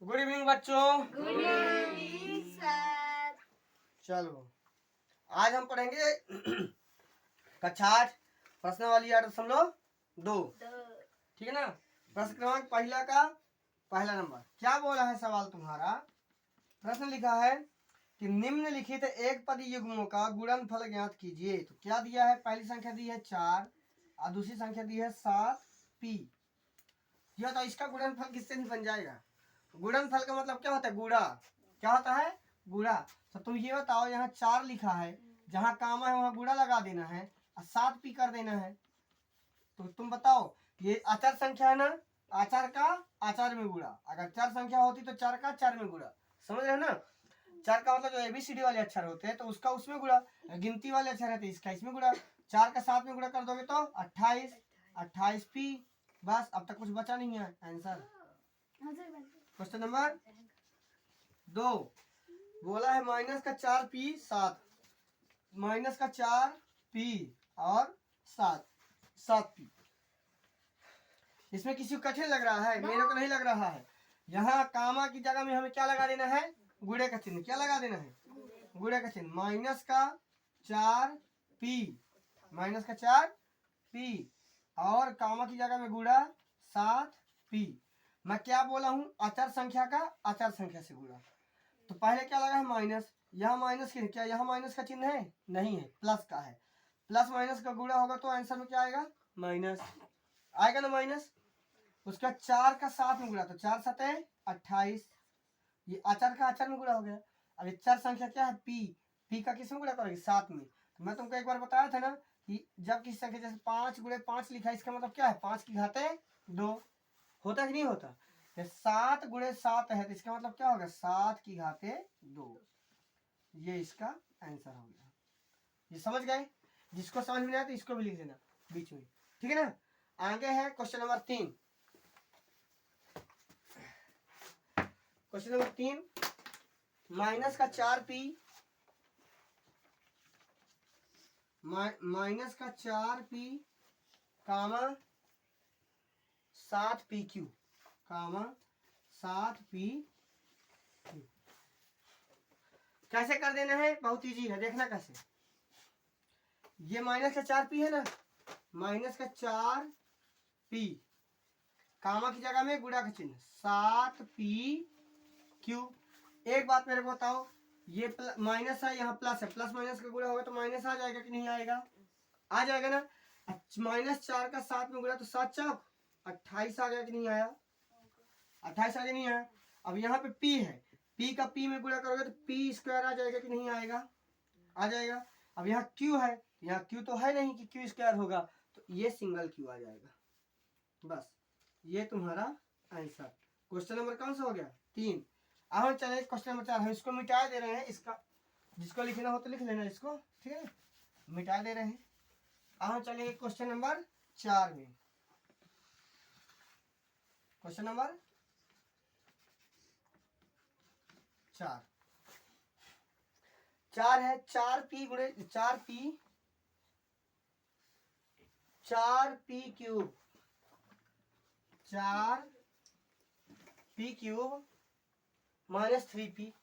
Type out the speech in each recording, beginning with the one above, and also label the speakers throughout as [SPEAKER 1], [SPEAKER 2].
[SPEAKER 1] Good evening बच्चों।
[SPEAKER 2] Good evening sir.
[SPEAKER 1] चलो आज हम पढ़ेंगे कक्षा 8 प्रश्नावली 8.2। ठीक है ना। प्रश्न क्रमांक पहला का पहला नंबर क्या बोला है सवाल तुम्हारा। प्रश्न लिखा है कि निम्नलिखित एक पदी युग्मों का गुणनफल ज्ञात कीजिए। तो क्या दिया है, पहली संख्या दी है 4 और दूसरी संख्या दी है 7 पी। यह तो इसका गुणनफल किससे नहीं बन जाएगा। गुणनफल का मतलब क्या होता है, गुणा। क्या होता है, गुणा। तो तुम ये बताओ, यहाँ 4 लिखा है, जहाँ कामा है वहाँ गुणा लगा देना है और 7 पी कर देना है। तो तुम बताओ, ये आचार संख्या है ना, आचार का आचार में गुणा। अगर 4 संख्या होती तो 4 का 4 में गुणा। समझ रहे हो ना। 4 का मतलब जो एबीसीडी वाले अक्षर होते हैं तो उसका उसमें गुणा, गिनती वाले अक्षर है तो इसका इसमें गुणा। 4 का 7 में गुणा कर दोगे तो 28, 28 पी। बस अब तक कुछ बचा नहीं है आंसर। क्वेश्चन नंबर 2 बोला है माइनस का 4 पी 7, माइनस का 4 पी और 7 पी। इसमें किसी को कठिन लग रहा है, मेरे को नहीं लग रहा है। यहाँ कामा की जगह में हमें क्या लगा देना है, गुणे का चिन्ह। क्या लगा देना है, गुणे का चिन्ह। माइनस का 4 पी, माइनस का 4 पी और कामा की जगह में गुणा 7 पी। मैं क्या बोला हूँ, आचार संख्या का आचार संख्या से गुणा। तो पहले क्या लगा है, माइनस। यहाँ माइनस की क्या यहाँ माइनस का चिन्ह है, नहीं है, प्लस का है। प्लस माइनस का गुणा होगा तो आंसर में क्या आएगा, माइनस आएगा ना, माइनस। उसका 4 का 7 में गुणा तो 4 7 28। ये आचार का आचार में गुणा हो गया। अब ये 4 संख्या क्या है, पी। पी का किस में गुणा करोगे, 7 में। तो मैं तुमको एक बार बताया था ना कि जब किसी संख्या जैसे 5 गुणे 5 लिखा है, इसका मतलब क्या है, 5 की घाते 2 होता कि नहीं होता। 7 गुणे 7 है तो इसका मतलब क्या होगा, 7 की घाते 2। ये इसका आंसर हो गया। ये समझ गए। जिसको समझ में नहीं आया तो इसको भी लिख देना बीच में। ठीक है ना। आगे है question number 3। Question number 3 minus का 4 पी, माइनस का 4 पी कामा 7 पी क्यू, कामा 7 पी क्यू। कैसे कर देना है, बहुत इजी है, देखना कैसे। ये माइनस का 4 पी है ना, माइनस का 4 पी कामा की जगह में गुणा का चिन्ह 7 पी क्यू। एक बात मेरे को बताओ, ये माइनस है, यहाँ प्लस है, प्लस माइनस का गुणा होगा तो माइनस आ जाएगा कि नहीं आएगा, आ जाएगा ना। माइनस 4 का 7 में गुणा तो 7 चौक 28 आ गया कि नहीं आया, 28 आगे नहीं आया। अब यहाँ पे पी है, पी का पी में गुणा करोगे तो पी स्क्वायर आ जाएगा कि नहीं आएगा, आ जाएगा। अब यहाँ क्यू है, यहाँ क्यू तो है नहीं कि क्यू स्क्वायर होगा, तो ये सिंगल क्यू आ जाएगा। बस ये तुम्हारा आंसर। क्वेश्चन नंबर कौन सा हो गया, 3। अब चले क्वेश्चन नंबर 4। हम इसको मिटा दे रहे हैं, इसका जिसको लिखना हो तो लिख लेना इसको, ठीक है, मिटा दे रहे हैं। अब चलेंगे क्वेश्चन नंबर 4 में। क्वेश्चन नंबर 4 है 4 पी गुणे 4 P cube, 4 P cube minus 3 P,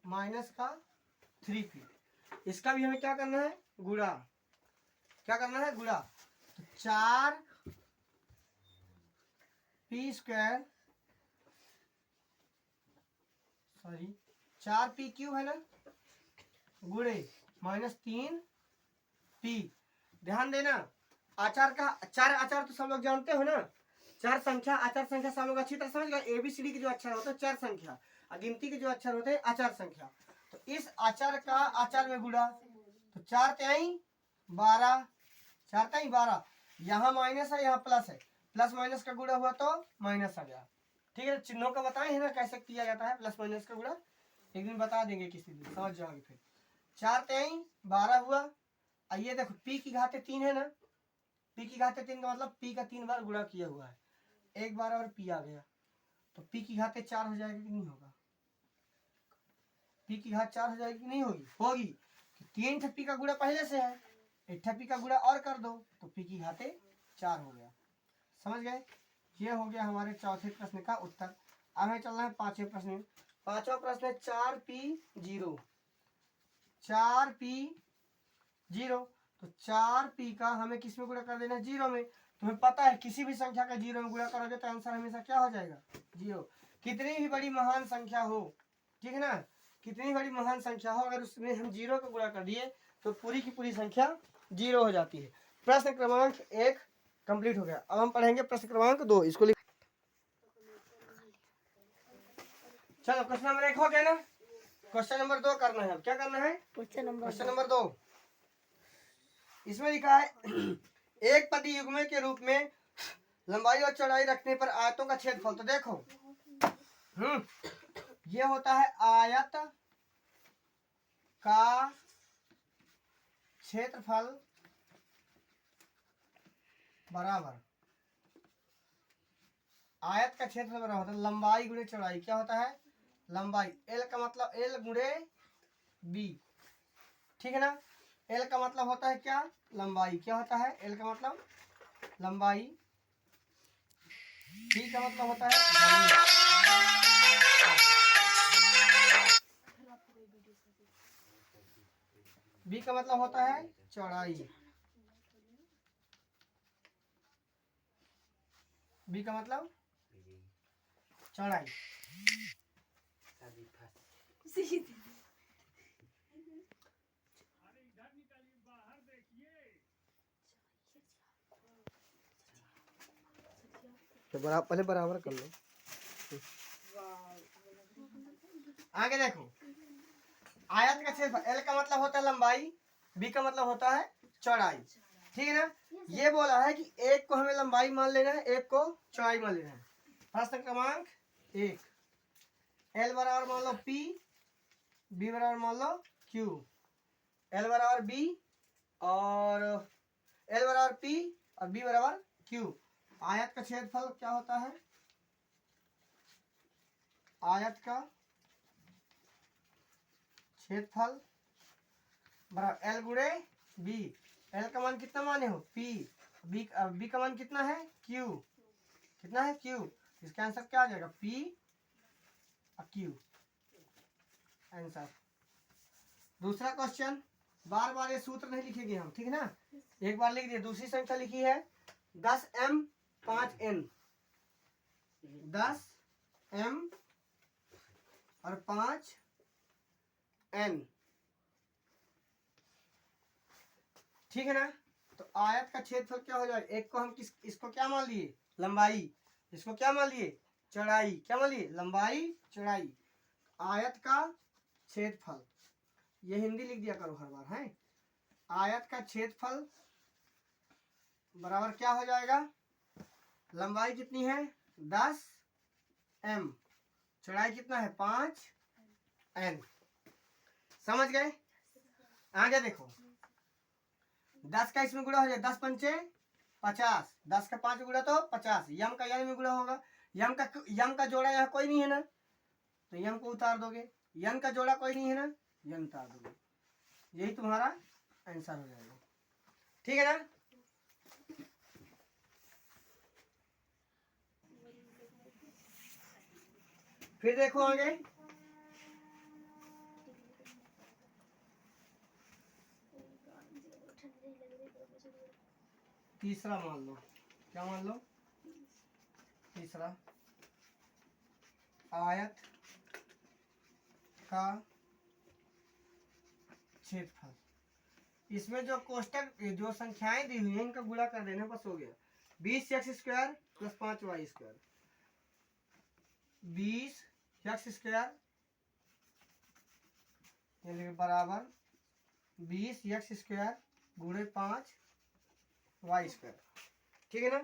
[SPEAKER 1] minus का 3 पी। इसका भी हमें क्या करना है, गुणा। क्या करना है, गुणा। तो 4 P square, sorry 4 P cube है ना, गुणे माइनस 3 पी। ध्यान देना, आचार का 4 आचार तो सब लोग जानते हो ना। 4 संख्या आचार संख्या सब लोग अच्छी तरह समझ गए। एबीसीडी के जो अक्षर होते हैं 4 संख्या, गिनती के जो अक्षर होते हैं आचार संख्या। तो इस आचार का आचार में गुणा, तो 4 तिहाई 12, 4 तिहाई 12। यहाँ माइनस है, यहाँ प्लस है, प्लस माइनस का गुणा हुआ तो माइनस आ गया। ठीक है, चिन्हों का बताए है ना कैसे किया जाता है प्लस माइनस का गुणा, एक दिन बता देंगे किसी दिन, समझ जाओगे फिर। 4 तिहाई 12 हुआ। ये देखो पी की घाते 3 है ना, पी की घाते 3 का मतलब पी का 3 बार गुणा किया हुआ है, एक बार और पी आ गया तो पी की घाते 4 हो जाएगी कि नहीं होगा, पी की घात 4 हो जाएगी कि नहीं होगी, होगी। 3 ठप्पी का गुणा पहले से है, एक ठप्पी का गुणा और कर दो तो पी की घाते 4 हो गया। समझ गए। ये हो गया हमारे चौथे प्रश्न का उत्तर। अब हमें चलना है पांचवें प्रश्न में। पांचवा प्रश्न है 4p0। 4p0 तो 4p का हमें किस में गुणा कर देना है? 0 में। तुम्हें पता है किसी भी संख्या का 0 में गुणा करोगे तो आंसर हमेशा क्या हो जाएगा? 0। कितनी भी बड़ी महान संख्या हो, ठीक है ना, कितनी बड़ी महान संख्या हो, अगर उसमें हम 0 का गुणा कर दिए तो पूरी की पूरी संख्या 0 हो जाती है। प्रश्न क्रमांक 1 कंप्लीट हो गया। अब हम पढ़ेंगे प्रश्न क्रमांक 2। इसको लिख, चलो क्वेश्चन नंबर 1 हो गया ना, क्वेश्चन नंबर 2 करना है। अब क्या करना है? Question number 2। इसमें लिखा है एक पदी युग्म के रूप में लंबाई और चौड़ाई रखने पर आयतों का क्षेत्रफल। तो देखो ये होता है आयत का क्षेत्रफल बराबर, आयत का क्षेत्रफल बराबर होता है लंबाई गुणे चौड़ाई। क्या होता है? लंबाई। एल का मतलब एल गुणे बी, ठीक है ना। एल का मतलब होता है क्या? लंबाई। क्या होता है? एल का मतलब लंबाई। बी का मतलब होता है बी का मतलब होता है चौड़ाई। बी का मतलब चौड़ाई। तो पहले बराबर कर लो। आगे देखो, आयत का क्षेत्रफल। एल का मतलब होता है लंबाई, बी का मतलब होता है चौड़ाई, ठीक है ना। ये बोला है कि एक को हमें लंबाई मान लेना है, एक को चौड़ाई मान लेना है। प्रश्न क्रमांक 1, एल बराबर मान लो पी, बी बराबर मान लो क्यू। एल बराबर बी और एल बराबर पी और बी बराबर क्यू। आयत का क्षेत्रफल क्या होता है? आयत का क्षेत्रफल बराबर एल गुणे बी। एल का मान कितना माने हो? पी। बी का मान कितना है? क्यू। कितना है? क्यू। इसका आंसर क्या आ जाएगा? पी और क्यू आंसर। दूसरा क्वेश्चन, बार बार ये सूत्र नहीं लिखेंगे हम, ठीक है ना, एक बार लिख दिए। दूसरी संख्या लिखी है 10m 5n। 10m और 5n, ठीक है ना। तो आयत का क्षेत्रफल क्या हो जाएगा? एक को हम इसको क्या मान लिए? लंबाई। इसको क्या मान लिए? चौड़ाई। क्या मान लिए? लंबाई चौड़ाई। आयत का क्षेत्रफल, ये हिंदी लिख दिया करो हर बार, है। आयत का क्षेत्रफल बराबर क्या हो जाएगा? लंबाई कितनी है? 10m, चौड़ाई कितना है? 5n। समझ गए? आगे देखो, 10 का इसमें गुणा हो जाए, 10 पंचे 50, 10 का 5 गुणा तो 50। यम का यम में गुणा होगा। यम का जोड़ा यहाँ कोई नहीं है ना, तो यम को उतार दोगे। यम का जोड़ा कोई नहीं है ना, यम उतार दोगे। यही तुम्हारा आंसर हो जाएगा, ठीक है ना। फिर देखो आगे, तीसरा मान लो। क्या मान लो? तीसरा, आयत का क्षेत्रफल। इसमें जो कोष्टक जो संख्याएं दी हुई हैं इनका गुणा कर देना, बस हो गया। 20x² + 5y²। 20x² बराबर 20x² गुणे 5y², ठीक है ना।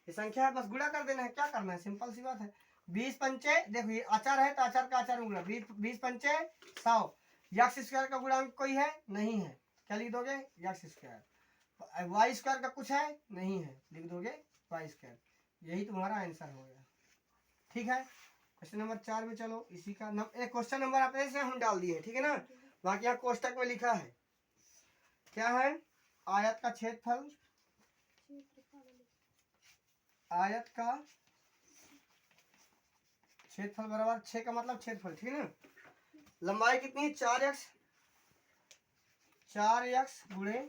[SPEAKER 1] ये संख्या है, बस गुणा कर देना है। क्या करना है? सिंपल सी बात है। 20 पंचे, देखो ये आचार है तो आचार का आचार में गुणा। 20 पंचे 100। x² का गुणांक कोई है? नहीं है। क्या लिख दोगे? x²। y² का कुछ है? नहीं है, लिख दोगे y²। यही तुम्हारा आंसर हो गया, ठीक है। क्वेश्चन नंबर 4 में चलो। इसी का एक क्वेश्चन नंबर अपने से हम डाल दिए, ठीक है ना। बाकी यहाँ कोष्टक में लिखा है क्या है? आयत का क्षेत्रफल, आयत का छेदफल बराबर 6 का मतलब छेदफल, ठीक है ना। लंबाई कितनी, 4x, 4x गुणे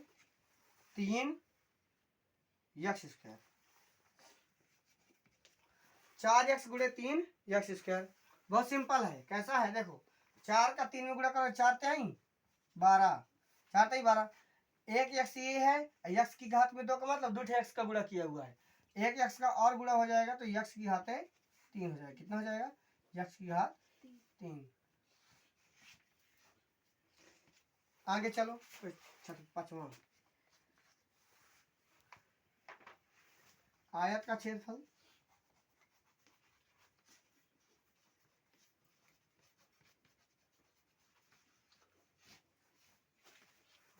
[SPEAKER 1] 3 x स्क्वायर, 4x गुणे 3 x स्क्वायर। बहुत सिंपल है। कैसा है देखो, 4 का 3 में गुणा करो, 4 3 12, 4 3 12, एक x ये है, x की घात में 2 का मतलब 2 x का गुणा किया हुआ है, एक x का और गुणा हो जाएगा तो x की घात 3 हो जाएगा। कितना हो जाएगा, x की घात 3। आगे चलो, पांचवा, आयत का छेदफल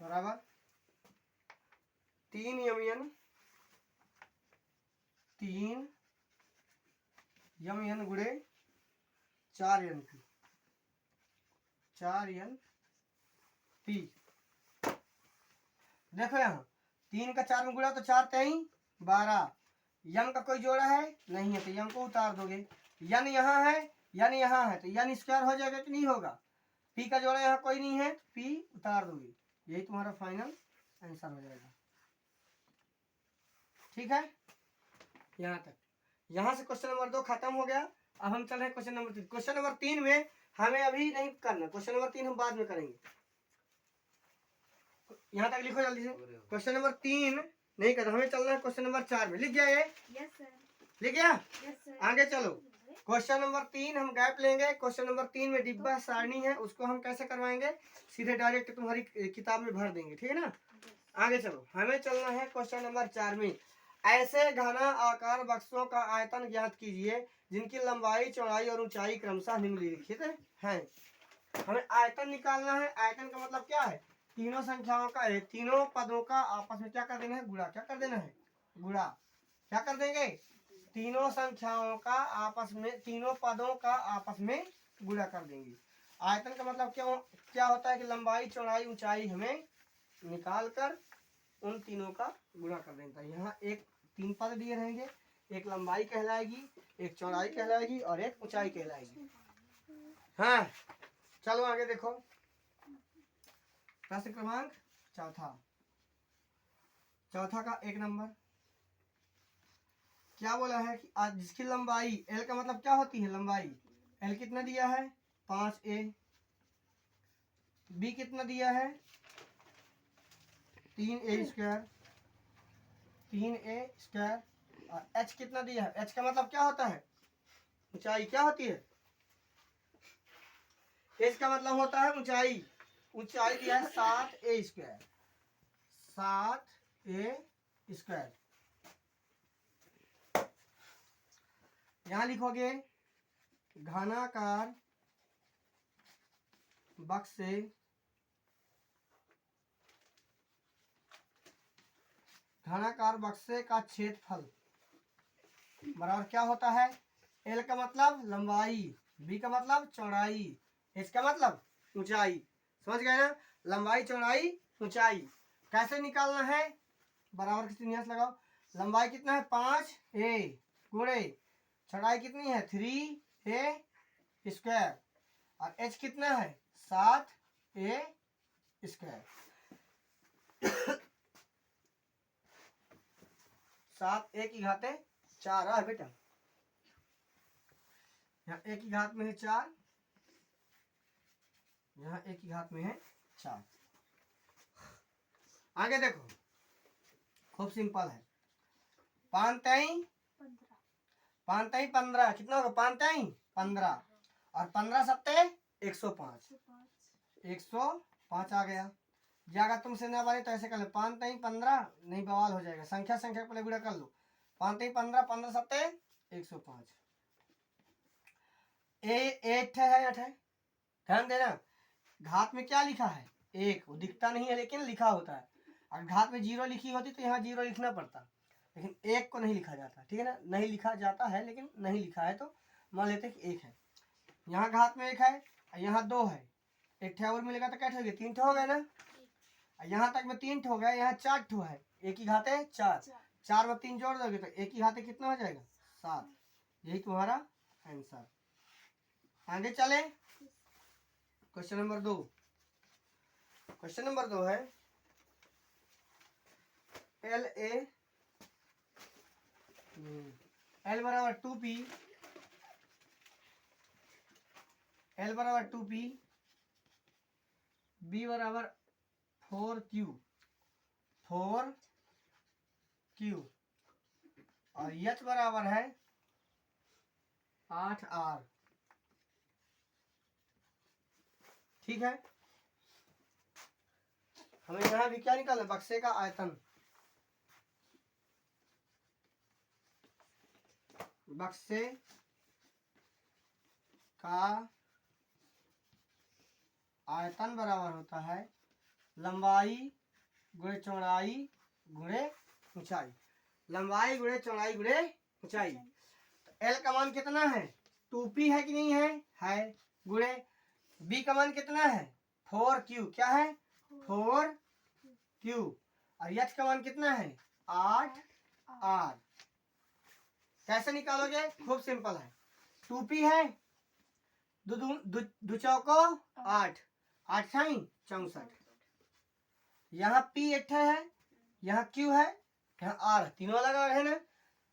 [SPEAKER 1] बराबर 3 यमयन 3 यमयन गुणे 4 यन पी, 4 यन पी। देखो यहाँ 3 का 4 में गुणा तो 4 3 12, यम का कोई जोड़ा है नहीं है तो यम को उतार दोगे, यन यहाँ है, यन यहाँ है तो यन स्क्वायर हो जाएगा कि नहीं होगा। पी का जोड़ा यहाँ कोई नहीं है तो पी उतार दोगे, यही तुम्हारा फाइनल आंसर हो जाएगा। ठीक है, यहाँ तक। यहाँ से क्वेश्चन नंबर 2 खत्म हो गया। अब हम चल रहे हैं क्वेश्चन नंबर 3। क्वेश्चन नंबर 3 में हमें अभी नहीं करना, क्वेश्चन नंबर 3 हम बाद में करेंगे। यहाँ तक लिखो जल्दी से। क्वेश्चन नंबर 3 नहीं करना, हमें चलना है क्वेश्चन नंबर 4 में। लिख गया ये?
[SPEAKER 2] Yes sir.
[SPEAKER 1] लिख गया?
[SPEAKER 2] Yes sir.
[SPEAKER 1] आगे चलो, क्वेश्चन नंबर 3 हम गैप लेंगे। क्वेश्चन नंबर 3 में डिब्बा सारणी है, उसको हम कैसे करवाएंगे, सीधे डायरेक्ट तुम्हारी किताब में भर देंगे, ठीक है ना। आगे चलो, हमें चलना है क्वेश्चन नंबर 4 में। ऐसे घना आकार बक्सों का आयतन ज्ञात कीजिए जिनकी लंबाई चौड़ाई और ऊंचाई क्रमशः निम्नलिखित है। हमें आयतन निकालना है। आयतन का मतलब क्या है, तीनों संख्याओं का, तीनों पदों का आपस में क्या कर देना है, गुणा। क्या कर देना है, गुणा। क्या कर देंगे, तीनों संख्याओं का आपस में, तीनों पदों का आपस में गुणा कर देंगे। आयतन का मतलब क्या होता है कि लंबाई चौड़ाई ऊंचाई हमें निकाल कर उन तीनों का गुणा कर देता है। यहाँ एक 3 पद दिए रहेंगे, एक लंबाई कहलाएगी, एक चौड़ाई कहलाएगी और एक ऊंचाई कहलाएगी। हाँ चलो आगे देखो, प्रश्न क्रमांक चौथा का 1 नंबर क्या बोला है कि आज जिसकी लंबाई L का मतलब क्या होती है, लंबाई L कितना दिया है 5a, B कितना दिया है 3a स्क्वायर, 3a स्क्वायर, और H कितना दिया है, H का मतलब क्या होता है, ऊंचाई। क्या होती है, H का मतलब होता है ऊंचाई। ऊंचाई दिया है 7a स्क्वायर, 7a स्क्वायर। यहां लिखोगे घनाकार बक्से का क्षेत्रफल बराबर क्या होता है, L का मतलब लंबाई, B का मतलब चौड़ाई, H का मतलब ऊंचाई। समझ गए ना, लंबाई चौड़ाई ऊंचाई। कैसे निकालना है, बराबर कितनी नियत लगाओ। लंबाई कितना है 5a गुणे चौड़ाई कितनी है 3a स्क्वायर, और h कितना है 7a स्क्वायर। 7a की घात 4 है बेटा, यहाँ a की घात में है 4, यहाँ a की घात में है 4। आगे देखो, खूब सिंपल है। 5 3 15 कितना होगा, 5 3 15 और 15 7 105, 105 आ गया। जाएगा तुमसे ना बने तो ऐसे कर लो, 5 3 15 नहीं बवाल हो जाएगा, संख्या पहले गुणा कर लो। 5 3 15 15 7 105। एट है 8 है, ध्यान देना। घात में क्या लिखा है 1, वो दिखता नहीं है लेकिन लिखा होता है। अगर घात में 0 लिखी होती तो यहाँ 0 लिखना पड़ता, लेकिन 1 को नहीं लिखा जाता, ठीक है ना। नहीं लिखा जाता है लेकिन नहीं लिखा है तो मान लेते कि 1 है। यहाँ घात में 1 है, यहाँ 2 है, एक ठे और मिलेगा तो क्या हो गया, 3 ठो हो गया ना। यहाँ तक में 3 ठो हो गया, यहाँ 4 ठो है, एक ही घात है 4, 4 में 3 जोड़ दोगे तो एक ही घात कितना हो जाएगा 7। यही तुम्हारा आंसर। आगे चले। Question number 2। क्वेश्चन नंबर 2 है एल बराबर 2p, एल बराबर 2p, बी बराबर 4q, 4q और एच बराबर है 8r। ठीक है, हमें यहाँ भी क्या निकालना, बक्से का आयतन। बक्से का आयतन बराबर होता है लंबाई गुणे चौड़ाई गुणे ऊंचाई। लंबाई गुणे चौड़ाई गुणे ऊंचाई। एल का मान कितना है, 2p है कि नहीं है गुणे बी का मान कितना है 4q, क्या है 4q और एच का मान कितना है 8r। कैसे निकालोगे, खूब सिंपल है। 2p है, दो चौको 8, 8 64। यहाँ p 8 है, यहाँ q है, यहाँ r, तीनों अलग अलग है ना।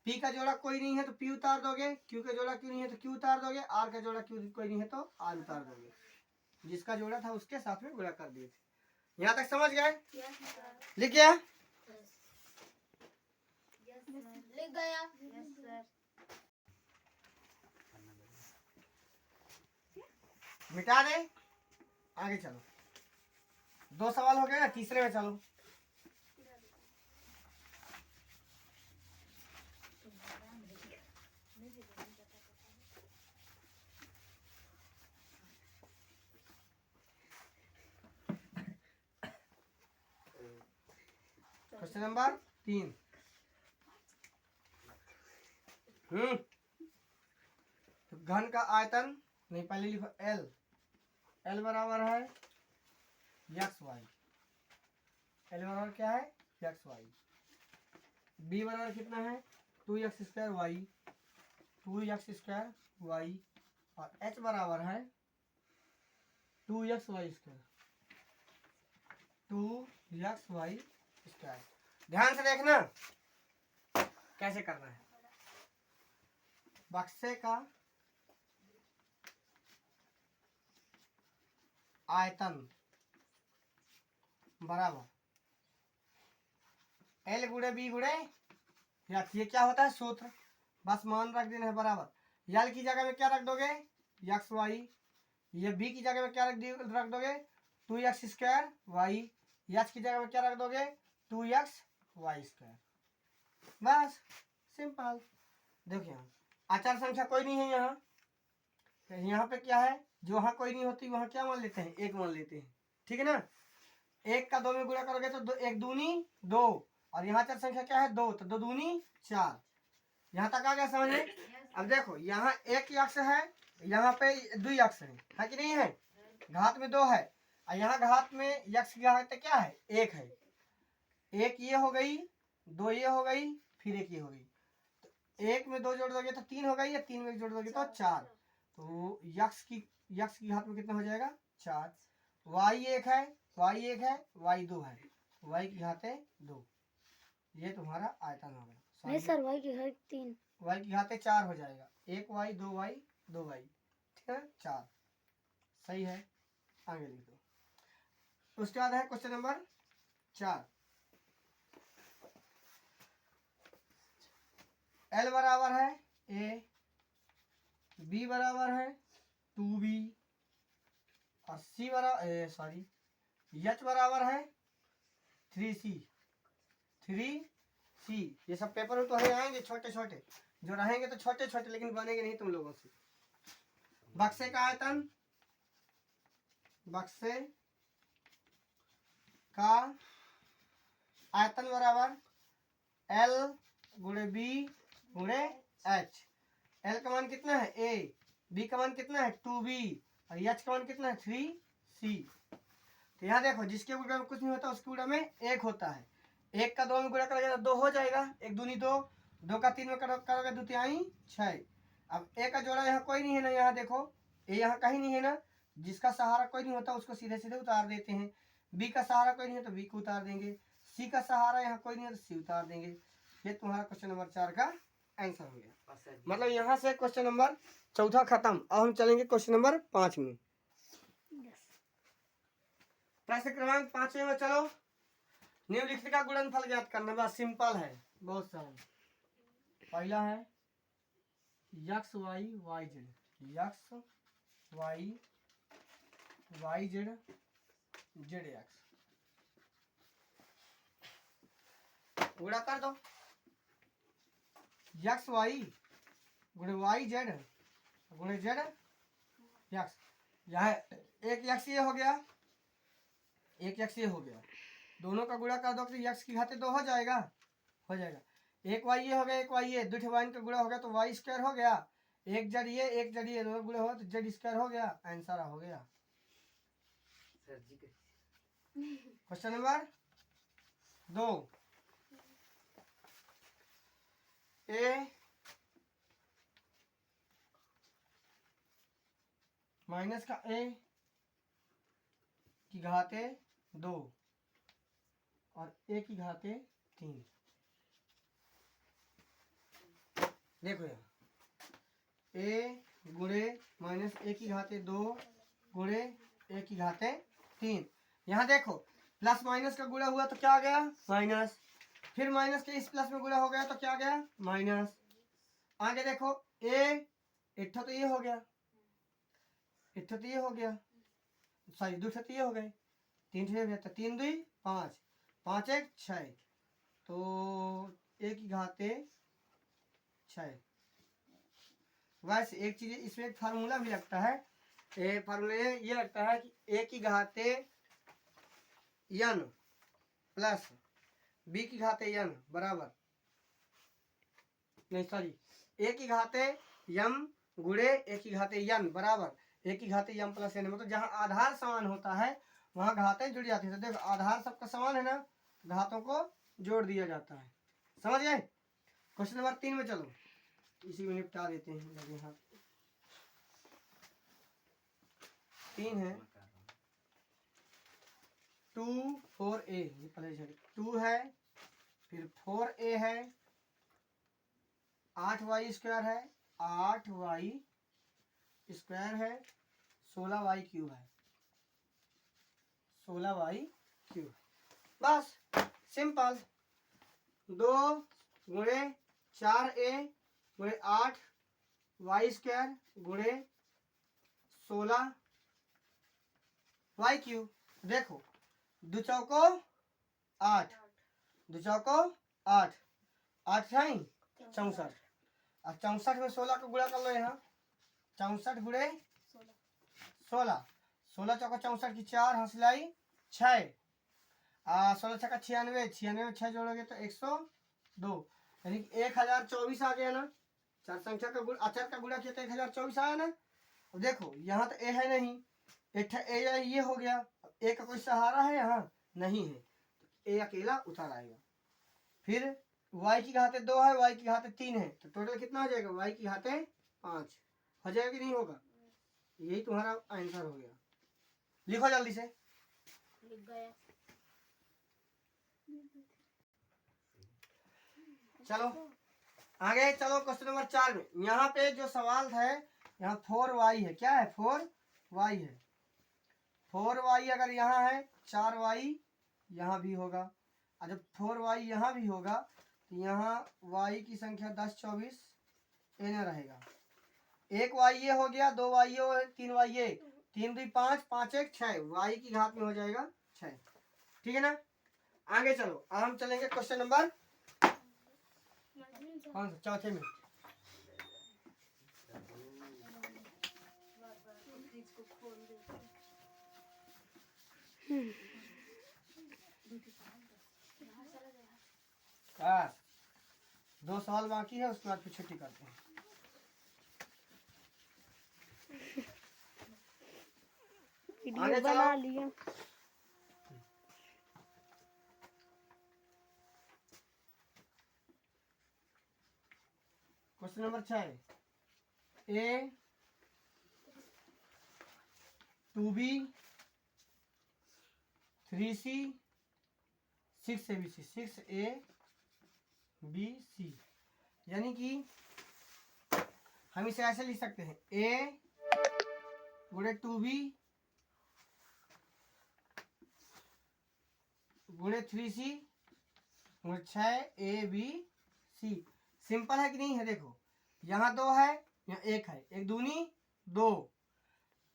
[SPEAKER 1] p का जोड़ा कोई नहीं है तो p उतार दोगे, q का जोड़ा क्यों नहीं है तो q उतार दोगे, r का जोड़ा क्यों कोई नहीं है तो r उतार दोगे। जिसका जोड़ा था उसके साथ में गुणा कर दिए थे। यहाँ तक समझ गए, लिख गया,
[SPEAKER 2] लिख गया।
[SPEAKER 1] मिटा दे, आगे चलो। 2 सवाल हो गए ना, तीसरे में चलो। Question number 3। घन का आयतन, नहीं पहले लिखो एल, एल बराबर है एक्स वाई। एल बराबर क्या है एक्स वाई। बी बराबर कितना है 2x square y, 2x square y और एच बराबर है 2x Y square, 2x Y square. ध्यान से देखना कैसे करना है। बक्से का आयतन बराबर एल गुणे बी गुणे एक्स। ये क्या होता है सूत्र, बस मान रख देना है बराबर। एल की जगह में क्या रख दोगे एक्स वाई, ये बी की जगह में क्या रख दोगे 2x स्क्वायर वाई, एच की जगह में क्या रख दोगे 2x वाई स्क्वायर। बस सिंपल। देखिए आचार संख्या कोई नहीं है यहाँ, तो यहाँ पे क्या है, जो वहाँ कोई नहीं होती वहाँ क्या मान लेते हैं, एक मान लेते हैं। ठीक है ना, एक का 2 में गुणा करोगे तो एक दूनी 2 और यहाँ आचार संख्या क्या है 2, तो 2 दूनी 4। यहाँ तक आ गया समझ में। अब देखो यहाँ एक यक्ष है, यहाँ पे 2 यक्ष है कि नहीं है, घात में 2 है और यहाँ घात में यक्ष की घात क्या है 1 है। एक ये हो गई, 2 ये हो गई, फिर एक ये हो गई, तो 1 में 2 जोड़ दोगे तो 3 हो गई, या 3 में जोड़ दोगे तो 4। तो यक्ष की घात में कितना हो जाएगा 4। वाई 1 है, वाई 1 है, वाई 2 है, वाई की घात है 2। ये तुम्हारा आयतन हो गया।
[SPEAKER 2] नहीं सर, वाई की घात 3,
[SPEAKER 1] वाई की घात 4 हो जाएगा, 1 वाई 2 वाई 2 वाई, ठीक है 4। सही है, आगे लिख दो। उसके बाद है क्वेश्चन नंबर 4। एल बराबर है ए, बी बराबर है 2b और सी बराबर एच बराबर है 3c, 3c। ये सब पेपर में तो है आएंगे छोटे छोटे, जो रहेंगे तो छोटे छोटे, लेकिन बनेंगे नहीं तुम लोगों से। बक्से का आयतन, बक्से का आयतन बराबर एल गुणे बी गुणे एच। एल का मान कितना है ए, बी का मान कितना है 2b और एच का मान कितना है 3c। तो यहाँ देखो जिसके गुणा में कुछ नहीं होता उसके गुणा में 1 होता है। 1 का 2 में गुणा करोगे तो 2 हो जाएगा, 1 दूनी 2, 2 का 3 में करोगे 2 तिहाई 6। अब 1 का जोड़ा यहाँ कोई नहीं है ना, यहाँ देखो ए यहाँ कहीं नहीं है ना, जिसका सहारा कोई नहीं होता उसको सीधे सीधे उतार देते हैं। बी का सहारा कोई नहीं है तो बी को उतार देंगे। सी का सहारा यहाँ कोई नहीं है तो सी उतार देंगे। ये तुम्हारा क्वेश्चन नंबर 4 का आंसर हो गया। मतलब यहाँ से क्वेश्चन नंबर 4 खत्म। अब हम चलेंगे क्वेश्चन नंबर 5 में। प्रश्न क्रमांक 5 में चलो। निम्नलिखित का गुणनफल ज्ञात करना। बस सिंपल है, बहुत सरल। पहला है x y y z, x y y z z x, गुणा कर दो। यक्स वाई गुणे वाई जेड गुणे जेड यक्स। यहाँ एक यक्स ये हो गया, एक यक्स ये हो गया, दोनों का गुणा कर दो तो यक्स की घाते 2 हो जाएगा, हो जाएगा। एक वाई ये हो गया, एक वाई ये, दो वाइन का गुणा हो गया तो वाई स्क्वायर हो गया। एक जेड ये, एक जेड ये, दोनों गुणा हो तो जेड स्क्वायर हो गया। आंसर हो गया। क्वेश्चन नंबर 2, ए माइनस का ए की घाते 2 और ए की घाते 3। देखो यहाँ ए गुणे माइनस ए की घाते 2 गुणे ए की घाते 3। यहाँ देखो प्लस माइनस का गुणा हुआ तो क्या आ गया माइनस, फिर माइनस के इस प्लस में गुणा हो गया तो क्या आ गया माइनस। आगे देखो ए इट्ठो तो ये हो गया, इट्ठो तो ये हो गया, सॉरी दो तो ये हो गए, 3 हो गया तो 3 2 5, 5 1 6, तो ए की घाते 6। वैसे एक चीज इसमें एक फार्मूला भी लगता है, फार्मूले ये लगता है कि ए की घाते n प्लस बी की घाते n बराबर, नहीं सॉरी, ए की घाते m गुणे ए की घाते n बराबर ए की घाते m प्लस n। मतलब जहाँ आधार समान होता है वहाँ घातें जुड़ जाती है। तो देखो आधार सबका समान है ना, घातों को जोड़ दिया जाता है। समझ गए। क्वेश्चन नंबर 3 में चलो, इसी में निपटा देते हैं। लगे हाथ 3 है 2 4a, ये पहले 2 है, फिर 4a है, 8y स्क्वायर है, 8y स्क्वायर है, 16y क्यूब है, 16y क्यूब। बस सिंपल। 2 गुणे 4a गुणे 8 वाई स्क्वायर गुणे 16 वाई क्यूब। देखो 2 चौको 8, 2 चौको 8, 8 है 64, और 64 में 16 को गुणा कर लो। यहाँ 64 गुणे 16, 16 चौका 64 की 4 हंसलाई 6, 16 छक्का 96, 96 में 6 जोड़ोगे तो 102, यानी 1024 आ गया ना। चार संख्या का गुणा, अचर का गुणा किया तो 1024 आया ना। अब देखो यहाँ तो ए है नहीं, ए ये हो गया, ए का कोई सहारा है यहाँ नहीं है, तो ए अकेला उतार आएगा। फिर y की घाते 2 है, y की घाते 3 है, तो टोटल कितना हो जाएगा y की घाते 5 हो जाएगा कि नहीं होगा। यही तुम्हारा आंसर हो गया। लिखो जल्दी से।
[SPEAKER 2] लिख गया।
[SPEAKER 1] चलो आगे चलो क्वेश्चन नंबर 4 में। यहाँ पे जो सवाल है यहाँ 4y है, क्या है 4y है। 4y अगर यहाँ है 4y यहाँ भी होगा, और जब 4y यहाँ भी होगा तो यहाँ y की संख्या 10 24 n रहेगा। एक y ये हो गया, 2 y ये, 3 y ये, 3 2 5, 5 1 6, y की घात में हो जाएगा 6। ठीक है ना। आगे चलो, अब हम चलेंगे क्वेश्चन नंबर कौन सा, चौथे में। बस 2 सवाल बाकी है, उसके बाद फिर छुट्टी करते हैं। आगे
[SPEAKER 2] बना
[SPEAKER 1] चलो।
[SPEAKER 2] लिया।
[SPEAKER 1] क्वेश्चन नंबर 6, ए 2b 3c 6abc 6abc, यानी कि हम इसे ऐसे लिख सकते हैं a गुणे 2b गुणे 3c गुणे 6abc। सिंपल है कि नहीं है? देखो यहाँ 2 है, यहाँ 1 है, 1 दूनी 2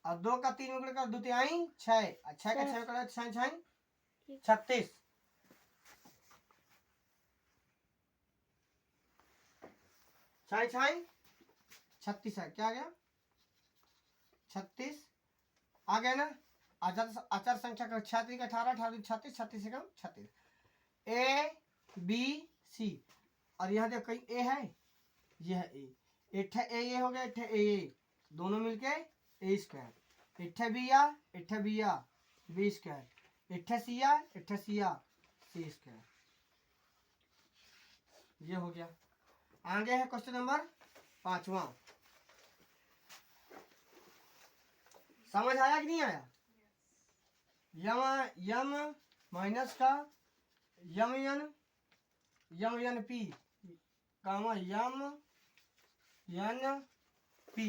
[SPEAKER 1] और 2 का 3 में गुणे कर 2 तिहाई 6, 6 का 6 में कर 6 6 36, 6 6 36 है, क्या आ गया? 36 आ गया ना। आचार संख्या का 6 का 18 18 36 36 से कम 36, ए बी सी। और यहाँ देखो कहीं ए है, ये है ए, इट्ठा ए ये हो गया, इट्ठा ए दोनों मिलके ए स्क्वायर, इट्ठा बिया बी स्क्वायर, इट्ठा सिया सी स्क्वायर। ये हो गया। आगे है क्वेश्चन नंबर 5वां। समझ आया कि नहीं आया? यम माइनस का m n p comma m n p.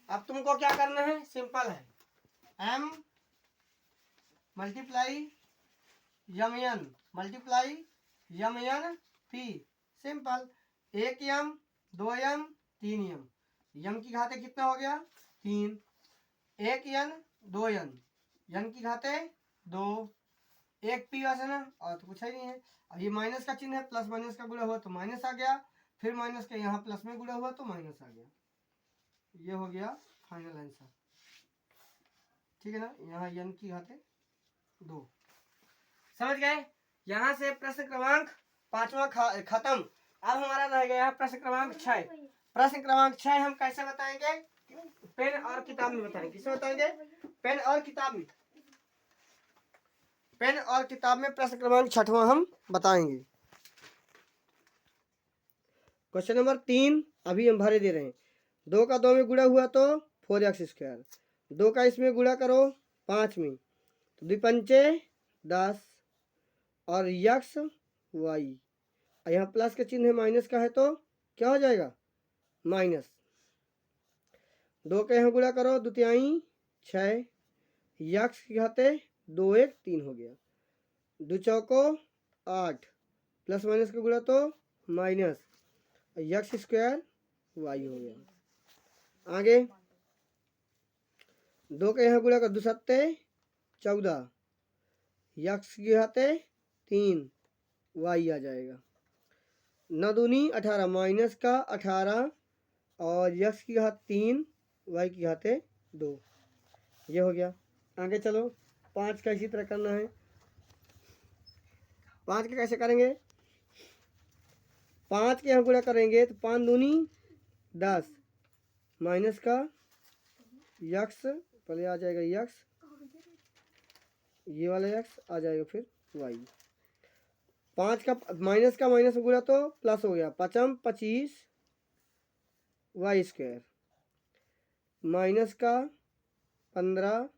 [SPEAKER 1] अब तुमको क्या करना है? सिंपल है, m multiply m n p. Simple, 1 m 2 m 3 m की घाते कितना हो गया? 3, 1 यन 2 यन की घाते 2, 1 पी वैसे ना, और तो कुछ ही नहीं है। अब ये माइनस का चिन्ह है, प्लस माइनस का गुणा हुआ तो माइनस आ गया, फिर माइनस का यहाँ प्लस में गुणा हुआ तो माइनस आ गया। ये हो गया फाइनल आंसर, ठीक है ना। यहाँ यन की घाते 2। समझ गए? यहाँ से प्रश्न क्रमांक 5वां खत्म। अब हमारा रह गया है प्रश्न क्रमांक 6। प्रश्न क्रमांक 6 हम कैसे बताएंगे? पेन और किताब में बताएंगे। किसमें बताएंगे? पेन और किताब में। पेन और किताब में प्रश्न क्रमांक 6वां हम बताएंगे। क्वेश्चन नंबर 3 अभी हम भरे दे रहे हैं। 2 का 2 में गुणा हुआ तो 4x स्क्वायर, 2 का इसमें गुणा करो 5 में तो 2 पंचे 10 और यक्स वाई। यहाँ प्लस का चिन्ह है, माइनस का है तो क्या हो जाएगा? माइनस। 2 के यहाँ गुणा करो 2 तिहाई 6, यक्स की घाते 2 1 3 हो गया, 2 चौको 8, प्लस माइनस का गुणा तो माइनस, यक्स स्क्वायर वाई हो गया। आगे 2 के यहाँ गुणा कर 2 सत्ते 14, यक्स की घाते 3 वाई आ जाएगा, 9 दूनी 18, माइनस का 18 और यक्स की घात 3 वाई की घाते 2। ये हो गया। आगे चलो 5 का इसी तरह करना है। 5 का कैसे करेंगे? 5 के यहाँ गुणा करेंगे तो 5 दूनी 10, माइनस का यक्स पहले आ जाएगा यक्स, ये वाला यक्स आ जाएगा फिर वाई। 5 का माइनस में गुणा तो प्लस हो गया, 5 25 वाई स्क्वायर, माइनस का 15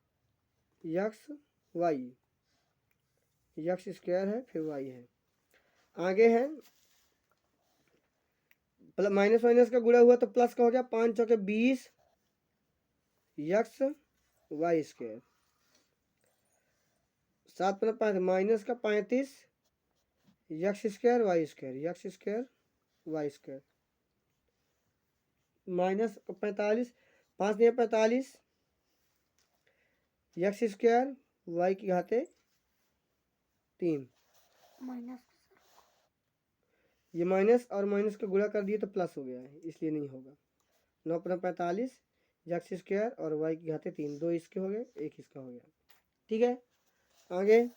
[SPEAKER 1] यक्स वाई, यक्स स्क्वायर है फिर वाई है। आगे है माइनस माइनस का गुणा हुआ तो प्लस का हो गया, 5 चौके 20 यक्स वाई स्क्वायर, 7 पर 5 माइनस का 35 x square y square, x square y square, minus 45 5 दिया 45 यक्स स्क्वायर वाई की घाते 3,
[SPEAKER 2] माइनस
[SPEAKER 1] ये माइनस और माइनस का गुणा कर दिए तो प्लस हो गया है, इसलिए नहीं होगा। 9 पर 45 यक्स स्क्वायर और वाई की घाते 3, 2 इसके हो गए 1 इसका हो गया, ठीक है। आगे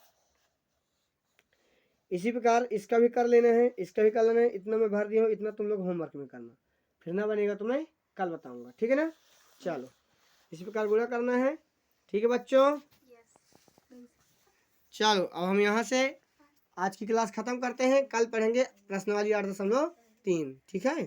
[SPEAKER 1] इसी प्रकार इसका भी कर लेना है, इसका भी कर लेना है। इतना मैं भर दिया हूँ, इतना तुम लोग होमवर्क में करना, फिर ना बनेगा तो मैं कल बताऊंगा, ठीक है ना। चलो इसी प्रकार गुणा करना है, ठीक है बच्चों। चलो अब हम यहाँ से आज की क्लास खत्म करते हैं, कल पढ़ेंगे प्रश्नावली 8.3, ठीक है।